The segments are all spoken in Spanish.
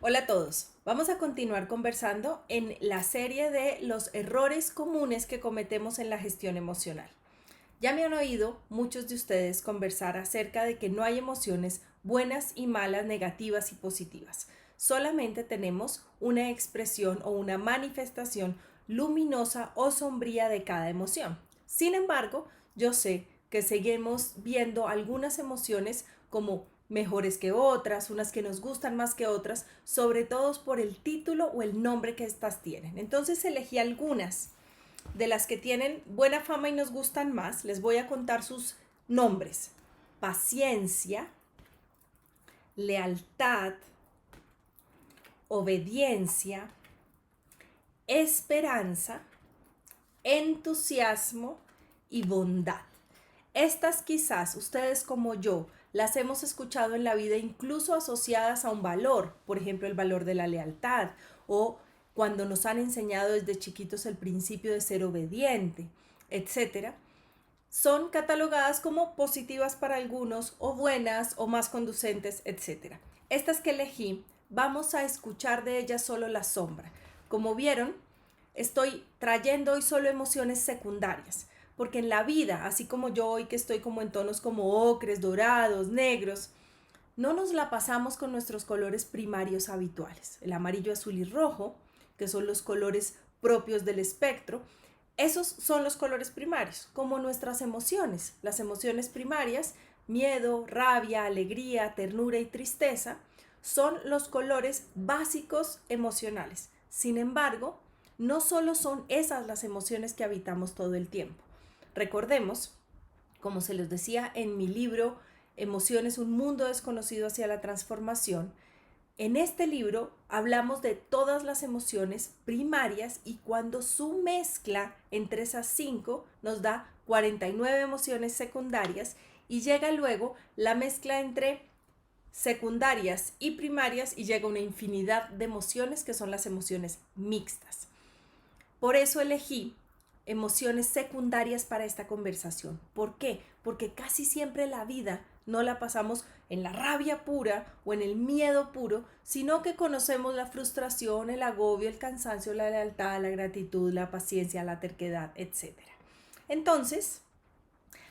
Hola a todos. Vamos a continuar conversando en la serie de los errores comunes que cometemos en la gestión emocional. Ya me han oído muchos de ustedes conversar acerca de que no hay emociones buenas y malas, negativas y positivas. Solamente tenemos una expresión o una manifestación luminosa o sombría de cada emoción. Sin embargo, yo sé que seguimos viendo algunas emociones como mejores que otras, unas que nos gustan más que otras, sobre todo por el título o el nombre que estas tienen. Entonces elegí algunas de las que tienen buena fama y nos gustan más. Les voy a contar sus nombres: paciencia, lealtad, obediencia, esperanza, entusiasmo y bondad. Estas quizás ustedes como yo las hemos escuchado en la vida incluso asociadas a un valor, por ejemplo el valor de la lealtad, o cuando nos han enseñado desde chiquitos el principio de ser obediente, etcétera. Son catalogadas como positivas para algunos o buenas o más conducentes, etcétera. Estas que elegí, vamos a escuchar de ellas solo la sombra. Como vieron, estoy trayendo hoy solo emociones secundarias, porque en la vida, así como yo hoy que estoy como en tonos como ocres, dorados, negros, no nos la pasamos con nuestros colores primarios habituales, el amarillo, azul y rojo, que son los colores propios del espectro. Esos son los colores primarios, como nuestras emociones. Las emociones primarias, miedo, rabia, alegría, ternura y tristeza, son los colores básicos emocionales. Sin embargo, no solo son esas las emociones que habitamos todo el tiempo. Recordemos, como se les decía en mi libro Emociones, un mundo desconocido hacia la transformación, en este libro hablamos de todas las emociones primarias y cuando su mezcla entre esas 5 nos da 49 emociones secundarias y llega luego la mezcla entre secundarias y primarias y llega una infinidad de emociones que son las emociones mixtas. Por eso elegí emociones secundarias para esta conversación. ¿Por qué? Porque casi siempre la vida no la pasamos en la rabia pura o en el miedo puro, sino que conocemos la frustración, el agobio, el cansancio, la lealtad, la gratitud, la paciencia, la terquedad, etc. Entonces,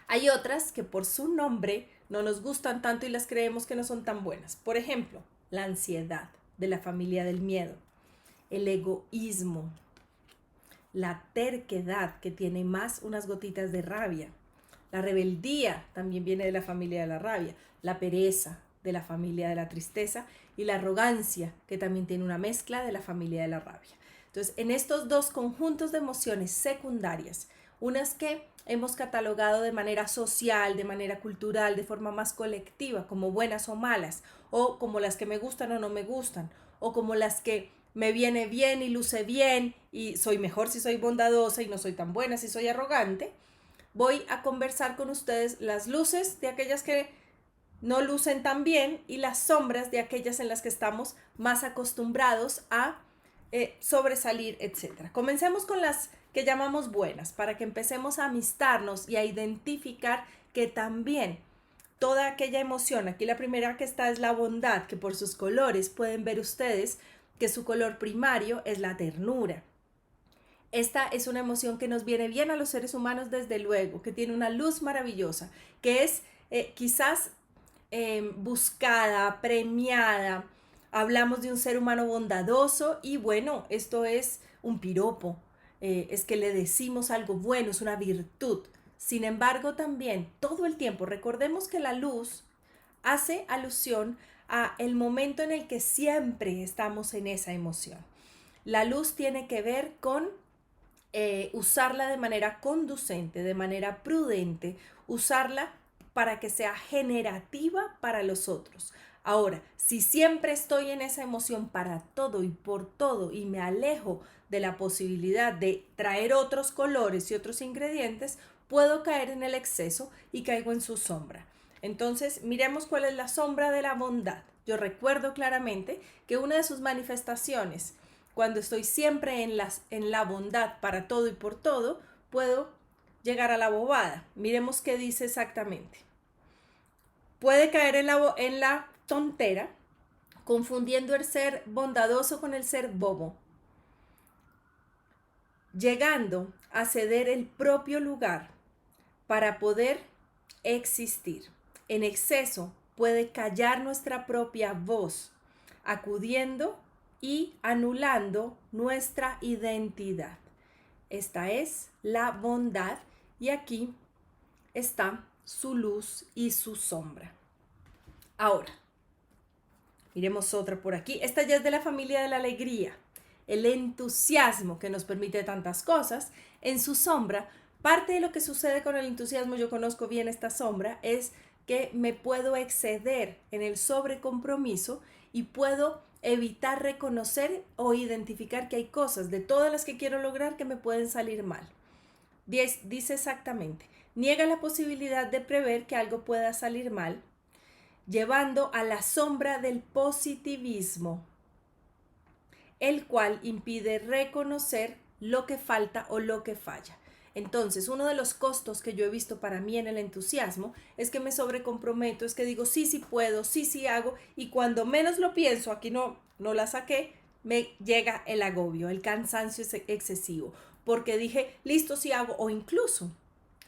hay otras que por su nombre no nos gustan tanto y las creemos que no son tan buenas. Por ejemplo, la ansiedad, de la familia del miedo, el egoísmo, la terquedad, que tiene más unas gotitas de rabia. La rebeldía también viene de la familia de la rabia. La pereza, de la familia de la tristeza. Y la arrogancia, que también tiene una mezcla de la familia de la rabia. Entonces, en estos dos conjuntos de emociones secundarias, unas que hemos catalogado de manera social, de manera cultural, de forma más colectiva, como buenas o malas, o como las que me gustan o no me gustan, o como las que me viene bien y luce bien y soy mejor si soy bondadosa y no soy tan buena si soy arrogante, voy a conversar con ustedes las luces de aquellas que no lucen tan bien y las sombras de aquellas en las que estamos más acostumbrados a sobresalir, etc. Comencemos con las que llamamos buenas para que empecemos a amistarnos y a identificar que también toda aquella emoción, aquí la primera que está es la bondad, que por sus colores pueden ver ustedes que su color primario es la ternura. Esta es una emoción que nos viene bien a los seres humanos desde luego, que tiene una luz maravillosa, que es quizás buscada, premiada. Hablamos de un ser humano bondadoso y bueno, esto es un piropo, es que le decimos algo bueno, es una virtud. Sin embargo, también todo el tiempo recordemos que la luz hace alusión a el momento en el que siempre estamos en esa emoción. La luz tiene que ver con usarla de manera conducente, de manera prudente, usarla para que sea generativa para los otros. Ahora, si siempre estoy en esa emoción para todo y por todo y me alejo de la posibilidad de traer otros colores y otros ingredientes, puedo caer en el exceso y caigo en su sombra. Entonces, miremos cuál es la sombra de la bondad. Yo recuerdo claramente que una de sus manifestaciones, cuando estoy siempre en la bondad para todo y por todo, puedo llegar a la bobada. Miremos qué dice exactamente. Puede caer en la tontera confundiendo el ser bondadoso con el ser bobo, llegando a ceder el propio lugar para poder existir. En exceso puede callar nuestra propia voz, acudiendo y anulando nuestra identidad. Esta es la bondad y aquí está su luz y su sombra. Ahora, miremos otra por aquí. Esta ya es de la familia de la alegría. El entusiasmo que nos permite tantas cosas. En su sombra, parte de lo que sucede con el entusiasmo, yo conozco bien esta sombra, es que me puedo exceder en el sobrecompromiso y puedo evitar reconocer o identificar que hay cosas de todas las que quiero lograr que me pueden salir mal. Dice exactamente, niega la posibilidad de prever que algo pueda salir mal, llevando a la sombra del positivismo, el cual impide reconocer lo que falta o lo que falla. Entonces, uno de los costos que yo he visto para mí en el entusiasmo es que me sobrecomprometo, es que digo sí, sí puedo, sí, sí hago, y cuando menos lo pienso, aquí no la saqué, me llega el agobio, el cansancio excesivo, porque dije listo, sí hago, o incluso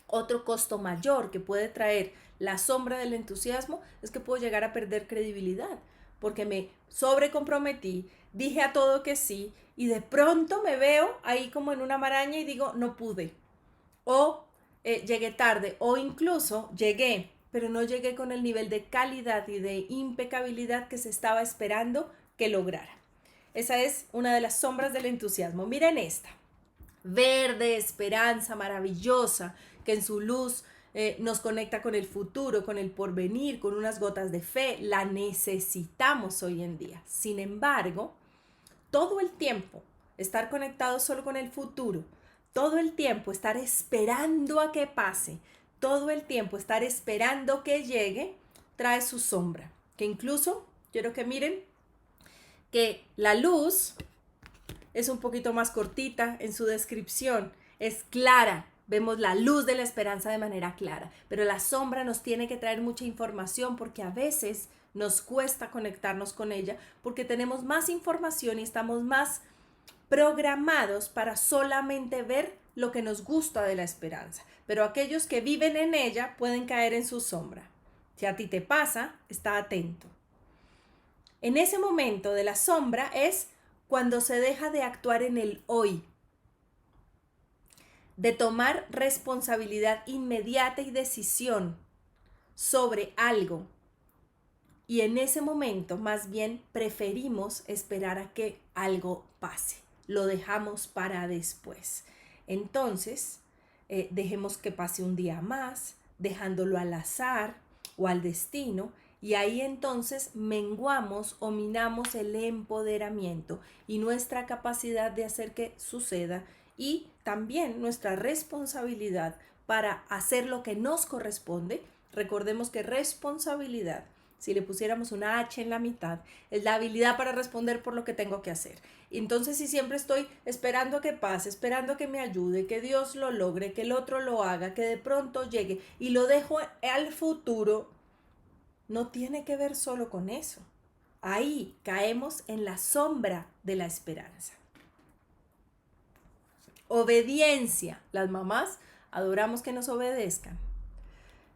otro costo mayor que puede traer la sombra del entusiasmo es que puedo llegar a perder credibilidad, porque me sobrecomprometí, dije a todo que sí, y de pronto me veo ahí como en una maraña y digo, no pude, o llegué tarde, o incluso llegué, pero no llegué con el nivel de calidad y de impecabilidad que se estaba esperando que lograra. Esa es una de las sombras del entusiasmo. Miren esta, verde, esperanza maravillosa, que en su luz nos conecta con el futuro, con el porvenir, con unas gotas de fe. La necesitamos hoy en día. Sin embargo, todo el tiempo estar conectados solo con el futuro, todo el tiempo estar esperando a que pase, todo el tiempo estar esperando que llegue, trae su sombra. Que incluso, quiero que miren, que la luz es un poquito más cortita en su descripción, es clara, vemos la luz de la esperanza de manera clara, pero la sombra nos tiene que traer mucha información porque a veces nos cuesta conectarnos con ella porque tenemos más información y estamos más programados para solamente ver lo que nos gusta de la esperanza, pero aquellos que viven en ella pueden caer en su sombra. Si a ti te pasa, está atento. En ese momento de la sombra es cuando se deja de actuar en el hoy, de tomar responsabilidad inmediata y decisión sobre algo. Y en ese momento más bien preferimos esperar a que algo pase. Lo dejamos para después. Entonces, dejemos que pase un día más, dejándolo al azar o al destino, y ahí entonces menguamos o minamos el empoderamiento y nuestra capacidad de hacer que suceda y también nuestra responsabilidad para hacer lo que nos corresponde. Recordemos que responsabilidad, si le pusiéramos una H en la mitad, es la habilidad para responder por lo que tengo que hacer. Entonces, si siempre estoy esperando a que pase, esperando a que me ayude, que Dios lo logre, que el otro lo haga, que de pronto llegue y lo dejo al futuro, no tiene que ver solo con eso. Ahí caemos en la sombra de la esperanza. Obediencia. Las mamás adoramos que nos obedezcan.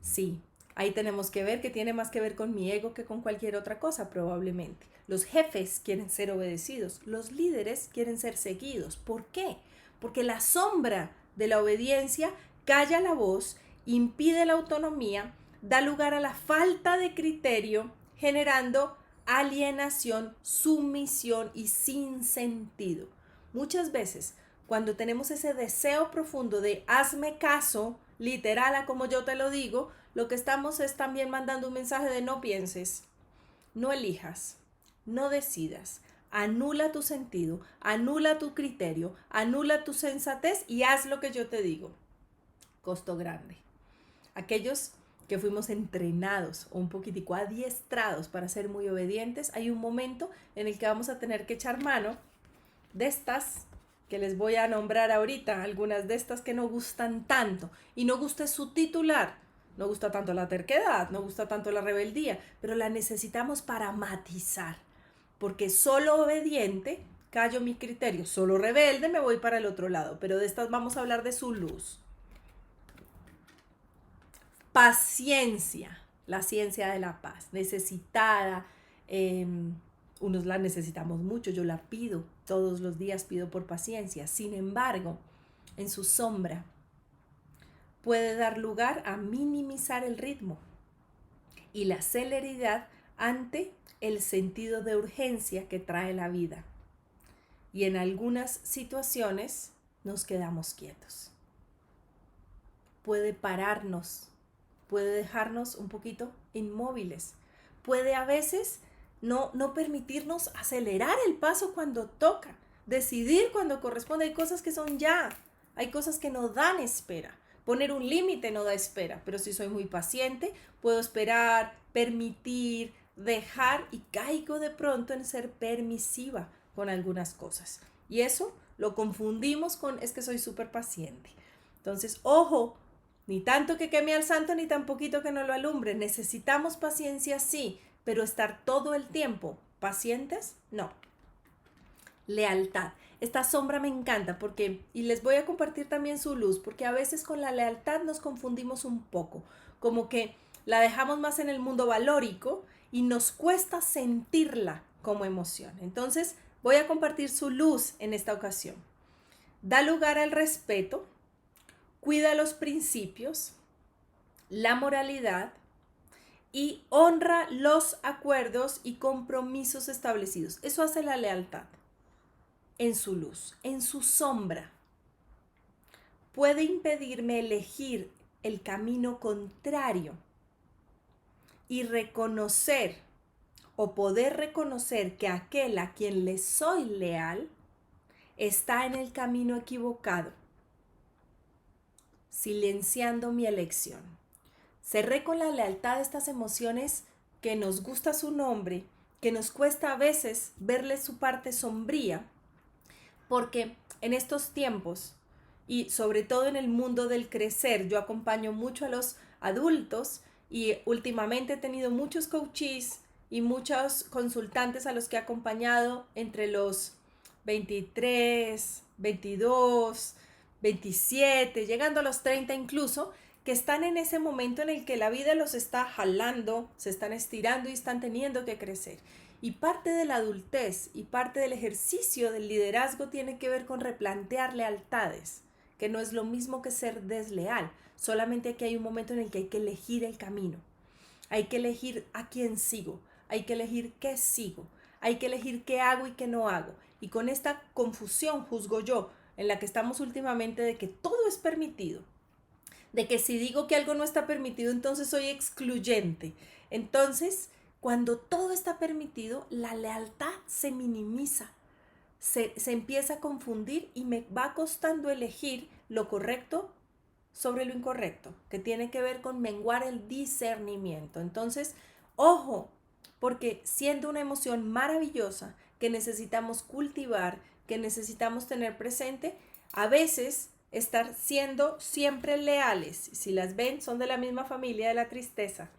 Sí, ahí tenemos que ver que tiene más que ver con mi ego que con cualquier otra cosa probablemente. Los jefes quieren ser obedecidos, los líderes quieren ser seguidos. ¿Por qué? Porque la sombra de la obediencia calla la voz, impide la autonomía, da lugar a la falta de criterio, generando alienación, sumisión y sinsentido. Muchas veces, cuando tenemos ese deseo profundo de hazme caso, literal a como yo te lo digo, lo que estamos es también mandando un mensaje de no pienses, no elijas, no decidas, anula tu sentido, anula tu criterio, anula tu sensatez y haz lo que yo te digo. Costo grande. Aquellos que fuimos entrenados o un poquitico adiestrados para ser muy obedientes, hay un momento en el que vamos a tener que echar mano de estas que les voy a nombrar ahorita, algunas de estas que no gustan tanto, y no gusta su titular, no gusta tanto la terquedad, no gusta tanto la rebeldía, pero la necesitamos para matizar. porque solo obediente callo mi criterio, solo rebelde me voy para el otro lado, pero de estas vamos a hablar de su luz. Paciencia, la ciencia de la paz, necesitada, unos la necesitamos mucho, yo la pido, todos los días pido por paciencia, sin embargo, en su sombra puede dar lugar a minimizar el ritmo y la celeridad ante el sentido de urgencia que trae la vida. Y en algunas situaciones nos quedamos quietos. Puede pararnos, puede dejarnos un poquito inmóviles, puede a veces no permitirnos acelerar el paso cuando toca, decidir cuando corresponde. Hay cosas que son ya, hay cosas que no dan espera. Poner un límite no da espera, pero si soy muy paciente, puedo esperar, permitir, dejar y caigo de pronto en ser permisiva con algunas cosas. Y eso lo confundimos con es que soy súper paciente. Entonces, ojo, ni tanto que queme al santo, ni tan poquito que no lo alumbre. Necesitamos paciencia, sí, pero estar todo el tiempo pacientes, no. Lealtad. Esta sombra me encanta porque, y les voy a compartir también su luz, porque a veces con la lealtad nos confundimos un poco, como que la dejamos más en el mundo valórico y nos cuesta sentirla como emoción. Entonces, voy a compartir su luz en esta ocasión. Da lugar al respeto, cuida los principios, la moralidad y honra los acuerdos y compromisos establecidos. Eso hace la lealtad. En su luz, en su sombra, puede impedirme elegir el camino contrario y reconocer o poder reconocer que aquel a quien le soy leal está en el camino equivocado, silenciando mi elección. Cerré con la lealtad estas emociones que nos gusta su nombre, que nos cuesta a veces verle su parte sombría, porque en estos tiempos y sobre todo en el mundo del crecer, yo acompaño mucho a los adultos y últimamente he tenido muchos coaches y muchos consultantes a los que he acompañado entre los 23, 22, 27, llegando a los 30 incluso, que están en ese momento en el que la vida los está jalando, se están estirando y están teniendo que crecer. Y parte de la adultez y parte del ejercicio del liderazgo tiene que ver con replantear lealtades, que no es lo mismo que ser desleal, solamente que hay un momento en el que hay que elegir el camino, hay que elegir a quién sigo, hay que elegir qué sigo, hay que elegir qué hago y qué no hago. Y con esta confusión, juzgo yo, en la que estamos últimamente de que todo es permitido, de que si digo que algo no está permitido, entonces soy excluyente. Entonces, cuando todo está permitido, la lealtad se minimiza, se empieza a confundir y me va costando elegir lo correcto sobre lo incorrecto, que tiene que ver con menguar el discernimiento. Entonces, ojo, porque siendo una emoción maravillosa que necesitamos cultivar, que necesitamos tener presente, a veces estar siendo siempre leales, si las ven, son de la misma familia de la tristeza,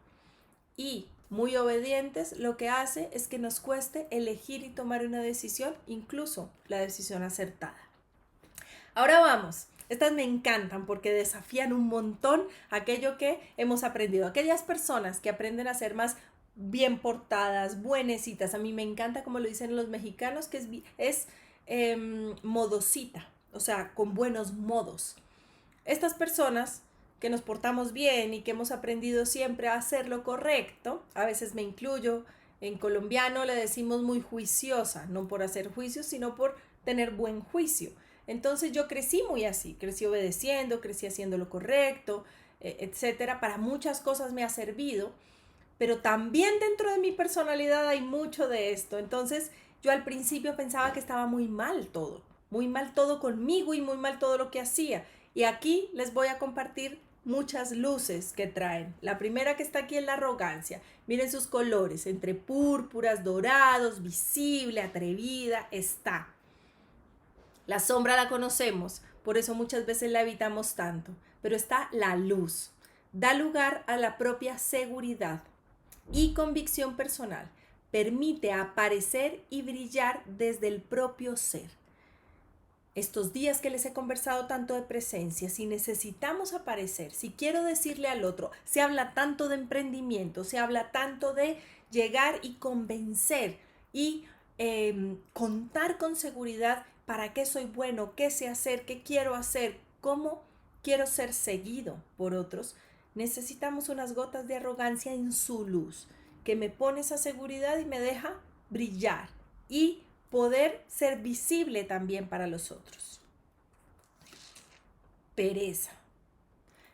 y muy obedientes, lo que hace es que nos cueste elegir y tomar una decisión, incluso la decisión acertada. Ahora vamos, estas me encantan porque desafían un montón aquello que hemos aprendido. Aquellas personas que aprenden a ser más bien portadas, buenecitas. A mí me encanta como lo dicen los mexicanos, que es modosita, o sea, con buenos modos. Estas personas que nos portamos bien y que hemos aprendido siempre a hacer lo correcto, a veces me incluyo, en colombiano le decimos muy juiciosa, no por hacer juicios, sino por tener buen juicio. Entonces yo crecí muy así, crecí obedeciendo, crecí haciendo lo correcto, etcétera. Para muchas cosas me ha servido, pero también dentro de mi personalidad hay mucho de esto. Entonces yo al principio pensaba que estaba muy mal todo conmigo y muy mal todo lo que hacía. Y aquí les voy a compartir muchas luces que traen. La primera que está aquí es la arrogancia. Miren sus colores, entre púrpuras, dorados, visible, atrevida, está. La sombra la conocemos, por eso muchas veces la evitamos tanto, pero está la luz. Da lugar a la propia seguridad y convicción personal. permite aparecer y brillar desde el propio ser. Estos días que les he conversado tanto de presencia, si necesitamos aparecer, si quiero decirle al otro, se habla tanto de emprendimiento, se habla tanto de llegar y convencer y contar con seguridad para qué soy bueno, qué sé hacer, qué quiero hacer, cómo quiero ser seguido por otros, necesitamos unas gotas de arrogancia en su luz, que me pone esa seguridad y me deja brillar y poder ser visible también para los otros. Pereza,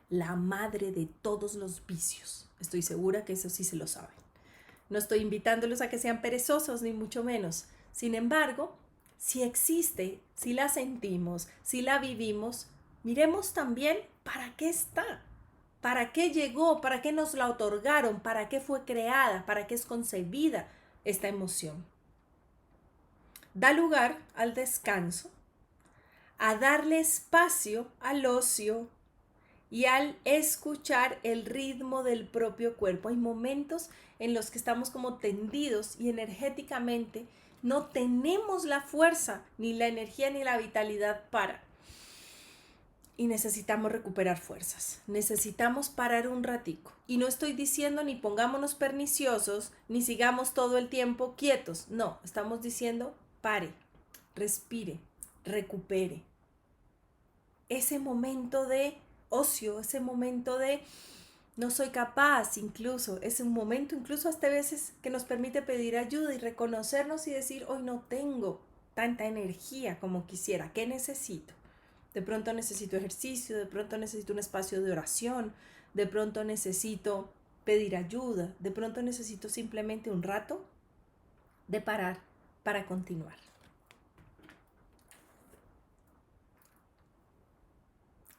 la madre de todos los vicios. Estoy segura que eso sí se lo saben. No estoy invitándolos a que sean perezosos, ni mucho menos. Sin embargo, si existe, si la sentimos, si la vivimos, miremos también para qué está, para qué llegó, para qué nos la otorgaron, para qué fue creada, para qué es concebida esta emoción. Da lugar al descanso, a darle espacio al ocio y al escuchar el ritmo del propio cuerpo. Hay momentos en los que estamos como tendidos y energéticamente no tenemos la fuerza, ni la energía, ni la vitalidad para. Y necesitamos recuperar fuerzas. Necesitamos parar un ratico. Y no estoy diciendo ni pongámonos perniciosos, ni sigamos todo el tiempo quietos. No, estamos diciendo pare, respire, recupere. Ese momento de ocio, ese momento de no soy capaz, incluso, es un momento incluso hasta veces que nos permite pedir ayuda y reconocernos y decir, hoy no tengo tanta energía como quisiera, ¿qué necesito? De pronto necesito ejercicio, de pronto necesito un espacio de oración, de pronto necesito pedir ayuda, de pronto necesito simplemente un rato de parar para continuar.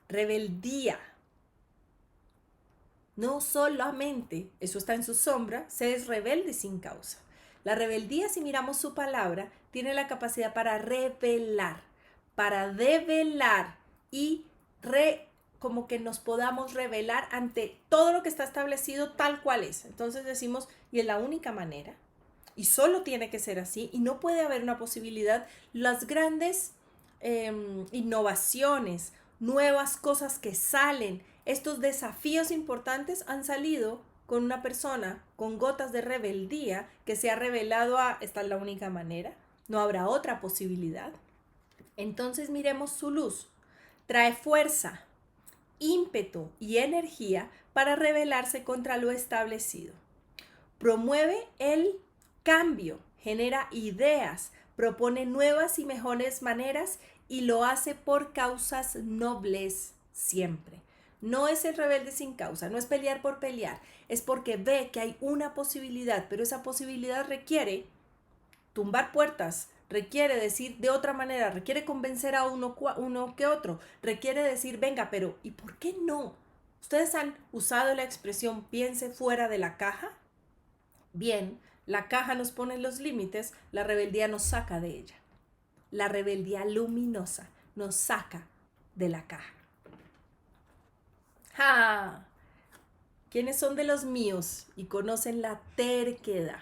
Rebeldía. No solamente, eso está en su sombra, se es rebelde sin causa. La rebeldía, si miramos su palabra, tiene la capacidad para revelar, para develar y como que nos podamos revelar ante todo lo que está establecido tal cual es. Entonces decimos, y es la única manera, y solo tiene que ser así, y no puede haber una posibilidad. Las grandes innovaciones, nuevas cosas que salen, estos desafíos importantes han salido con una persona con gotas de rebeldía que se ha revelado a, esta es la única manera, no habrá otra posibilidad. Entonces miremos su luz. Trae fuerza, ímpetu y energía para rebelarse contra lo establecido. Promueve el cambio, genera ideas, propone nuevas y mejores maneras y lo hace por causas nobles siempre. No es el rebelde sin causa, no es pelear por pelear, es porque ve que hay una posibilidad, pero esa posibilidad requiere tumbar puertas, requiere decir de otra manera, requiere convencer a uno que otro, requiere decir, venga, pero ¿y por qué no? ¿Ustedes han usado la expresión piense fuera de la caja? Bien, la caja nos pone los límites, la rebeldía nos saca de ella. La rebeldía luminosa nos saca de la caja. ¡Ja! ¿Quiénes son de los míos y conocen la terquedad?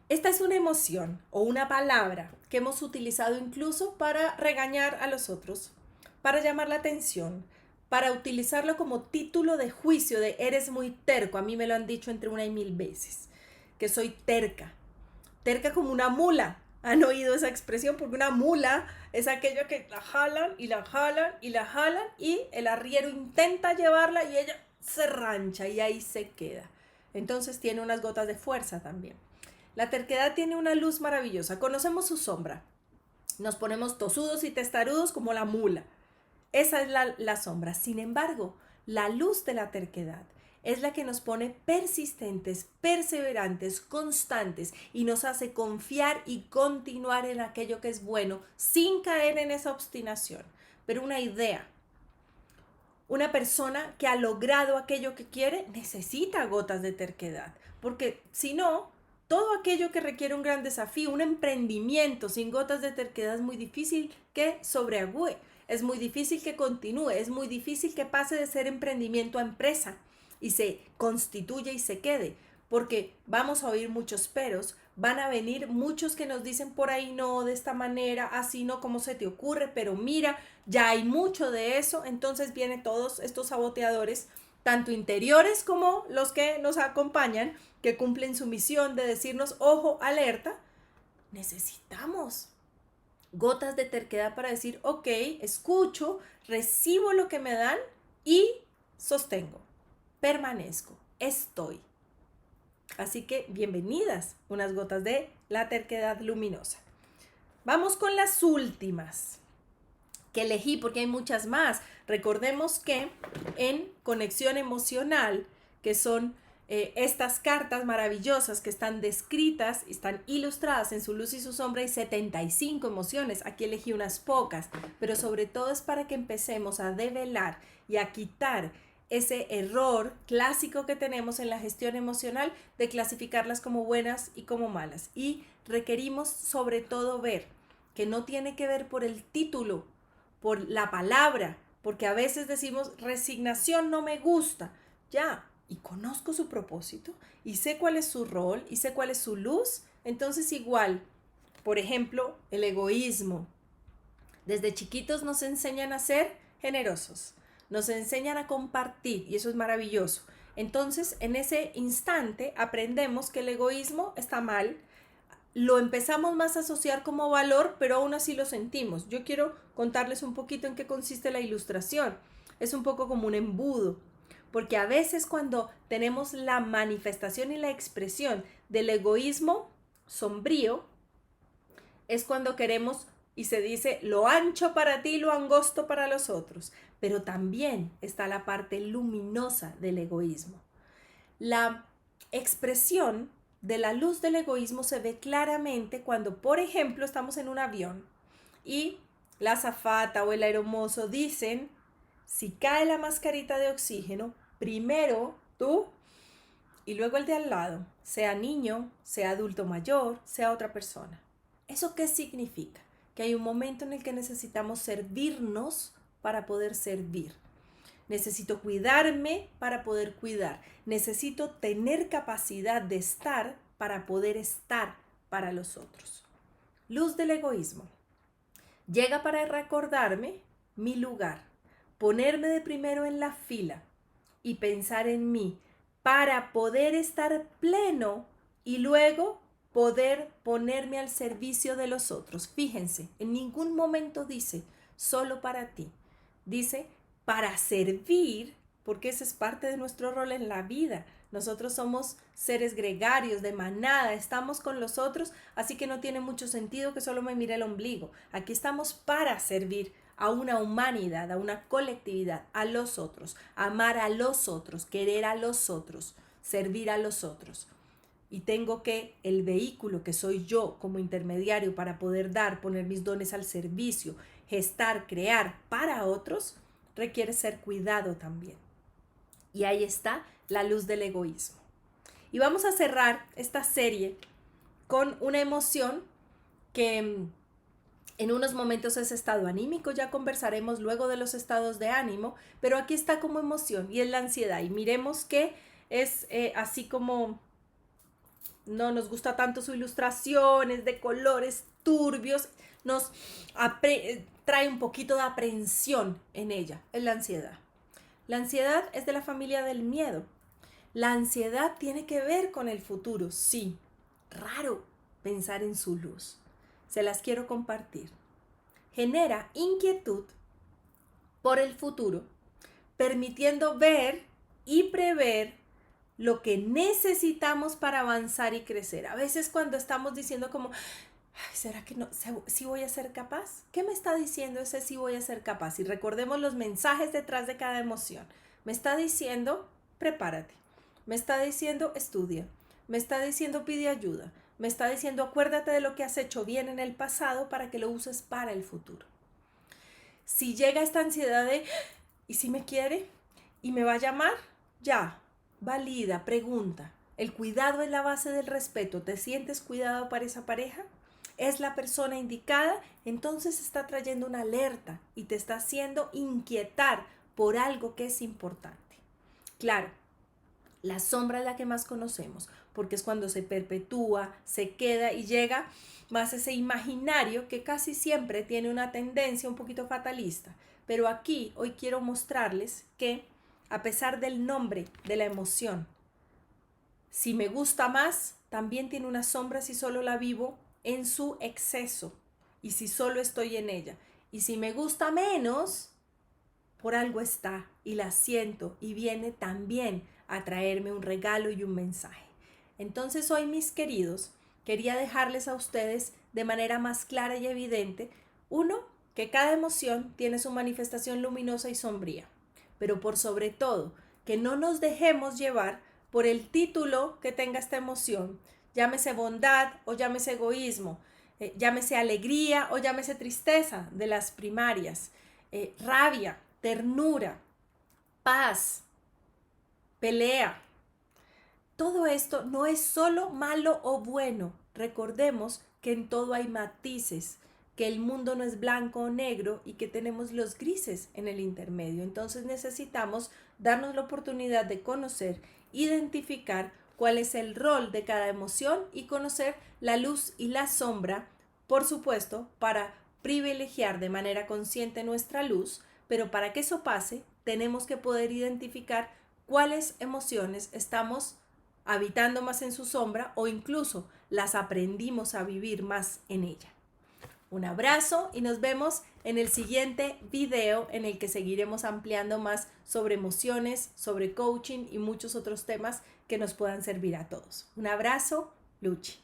Esta es una emoción o una palabra que hemos utilizado incluso para regañar a los otros, para llamar la atención, para utilizarlo como título de juicio de eres muy terco. A mí me lo han dicho entre 1 y 1000 veces, que soy terca. Terca como una mula. ¿Han oído esa expresión? Porque una mula es aquello que la jalan y la jalan y la jalan y el arriero intenta llevarla y ella se rancha y ahí se queda. Entonces tiene unas gotas de fuerza también. La terquedad tiene una luz maravillosa. Conocemos su sombra. Nos ponemos tosudos y testarudos como la mula. Esa es la sombra. Sin embargo, la luz de la terquedad es la que nos pone persistentes, perseverantes, constantes y nos hace confiar y continuar en aquello que es bueno sin caer en esa obstinación. Pero una idea, una persona que ha logrado aquello que quiere necesita gotas de terquedad, porque si no, todo aquello que requiere un gran desafío, un emprendimiento sin gotas de terquedad es muy difícil que sobreagüe, es muy difícil que continúe, es muy difícil que pase de ser emprendimiento a empresa y se constituya y se quede, porque vamos a oír muchos peros, van a venir muchos que nos dicen por ahí no, de esta manera, así no, ¿cómo se te ocurre? Pero mira, ya hay mucho de eso, entonces vienen todos estos saboteadores, tanto interiores como los que nos acompañan, que cumplen su misión de decirnos, ojo, alerta, necesitamos gotas de terquedad para decir, ok, escucho, recibo lo que me dan y sostengo, permanezco, estoy. Así que bienvenidas unas gotas de la terquedad luminosa. Vamos con las últimas que elegí porque hay muchas más. Recordemos que en conexión emocional, que son estas cartas maravillosas que están descritas, están ilustradas en su luz y su sombra, y 75 emociones. Aquí elegí unas pocas, pero sobre todo es para que empecemos a develar y a quitar ese error clásico que tenemos en la gestión emocional de clasificarlas como buenas y como malas. Y requerimos sobre todo ver que no tiene que ver por el título, por la palabra, porque a veces decimos resignación no me gusta, ya, y conozco su propósito, y sé cuál es su rol, y sé cuál es su luz, entonces igual, por ejemplo, el egoísmo. Desde chiquitos nos enseñan a ser generosos, nos enseñan a compartir, y eso es maravilloso. Entonces, en ese instante aprendemos que el egoísmo está mal, lo empezamos más a asociar como valor, pero aún así lo sentimos. Yo quiero contarles un poquito en qué consiste la ilustración. Es un poco como un embudo, porque a veces cuando tenemos la manifestación y la expresión del egoísmo sombrío, es cuando queremos, y se dice, lo ancho para ti, lo angosto para los otros. Pero también está la parte luminosa del egoísmo. La expresión de la luz del egoísmo se ve claramente cuando, por ejemplo, estamos en un avión y la azafata o el aeromozo dicen, si cae la mascarita de oxígeno, primero tú y luego el de al lado, sea niño, sea adulto mayor, sea otra persona. ¿Eso qué significa? Que hay un momento en el que necesitamos servirnos para poder servir. Necesito cuidarme para poder cuidar. Necesito tener capacidad de estar para poder estar para los otros. Luz del egoísmo. Llega para recordarme mi lugar, ponerme de primero en la fila y pensar en mí para poder estar pleno y luego poder ponerme al servicio de los otros. Fíjense, en ningún momento dice solo para ti. Dice para servir, porque ese es parte de nuestro rol en la vida. Nosotros somos seres gregarios, de manada, estamos con los otros, así que no tiene mucho sentido que solo me mire el ombligo. Aquí estamos para servir a una humanidad, a una colectividad, a los otros, amar a los otros, querer a los otros, servir a los otros. Y tengo que el vehículo que soy yo como intermediario para poder dar, poner mis dones al servicio, gestar, crear para otros, requiere ser cuidado también. Y ahí está la luz del egoísmo. Y vamos a cerrar esta serie con una emoción que en unos momentos es estado anímico, ya conversaremos luego de los estados de ánimo, pero aquí está como emoción y es la ansiedad. Y miremos que es así como no nos gusta tanto su ilustración, es de colores turbios, nos trae un poquito de aprehensión en ella, es la ansiedad. La ansiedad es de la familia del miedo. La ansiedad tiene que ver con el futuro, sí. Raro pensar en su luz. Se las quiero compartir. Genera inquietud por el futuro, permitiendo ver y prever lo que necesitamos para avanzar y crecer. A veces cuando estamos diciendo como, ¿será que no? ¿Sí voy a ser capaz? ¿Qué me está diciendo ese sí voy a ser capaz? Y recordemos los mensajes detrás de cada emoción. Me está diciendo, prepárate. Me está diciendo, estudia. Me está diciendo, pide ayuda. Me está diciendo, acuérdate de lo que has hecho bien en el pasado para que lo uses para el futuro. Si llega esta ansiedad de, ¿y si me quiere? ¿Y me va a llamar? Ya, valida, pregunta. El cuidado es la base del respeto. ¿Te sientes cuidado para esa pareja? ¿Es la persona indicada? Entonces está trayendo una alerta y te está haciendo inquietar por algo que es importante. Claro, La sombra es la que más conocemos, porque es cuando se perpetúa, se queda y llega más ese imaginario que casi siempre tiene una tendencia un poquito fatalista. Pero aquí hoy quiero mostrarles que a pesar del nombre de la emoción, si me gusta más, también tiene una sombra si solo la vivo en su exceso y si solo estoy en ella. Y si me gusta menos, por algo está y la siento y viene también a traerme un regalo y un mensaje. Entonces hoy, mis queridos, quería dejarles a ustedes de manera más clara y evidente, uno, que cada emoción tiene su manifestación luminosa y sombría, pero por sobre todo, que no nos dejemos llevar por el título que tenga esta emoción, llámese bondad o llámese egoísmo, llámese alegría o llámese tristeza de las primarias, rabia, ternura, paz, pelea. Todo esto no es solo malo o bueno. Recordemos que en todo hay matices, que el mundo no es blanco o negro y que tenemos los grises en el intermedio. Entonces necesitamos darnos la oportunidad de conocer, identificar cuál es el rol de cada emoción y conocer la luz y la sombra, por supuesto, para privilegiar de manera consciente nuestra luz, pero para que eso pase tenemos que poder identificar cuáles emociones estamos habitando más en su sombra o incluso las aprendimos a vivir más en ella. Un abrazo y nos vemos en el siguiente video en el que seguiremos ampliando más sobre emociones, sobre coaching y muchos otros temas que nos puedan servir a todos. Un abrazo, Luchi.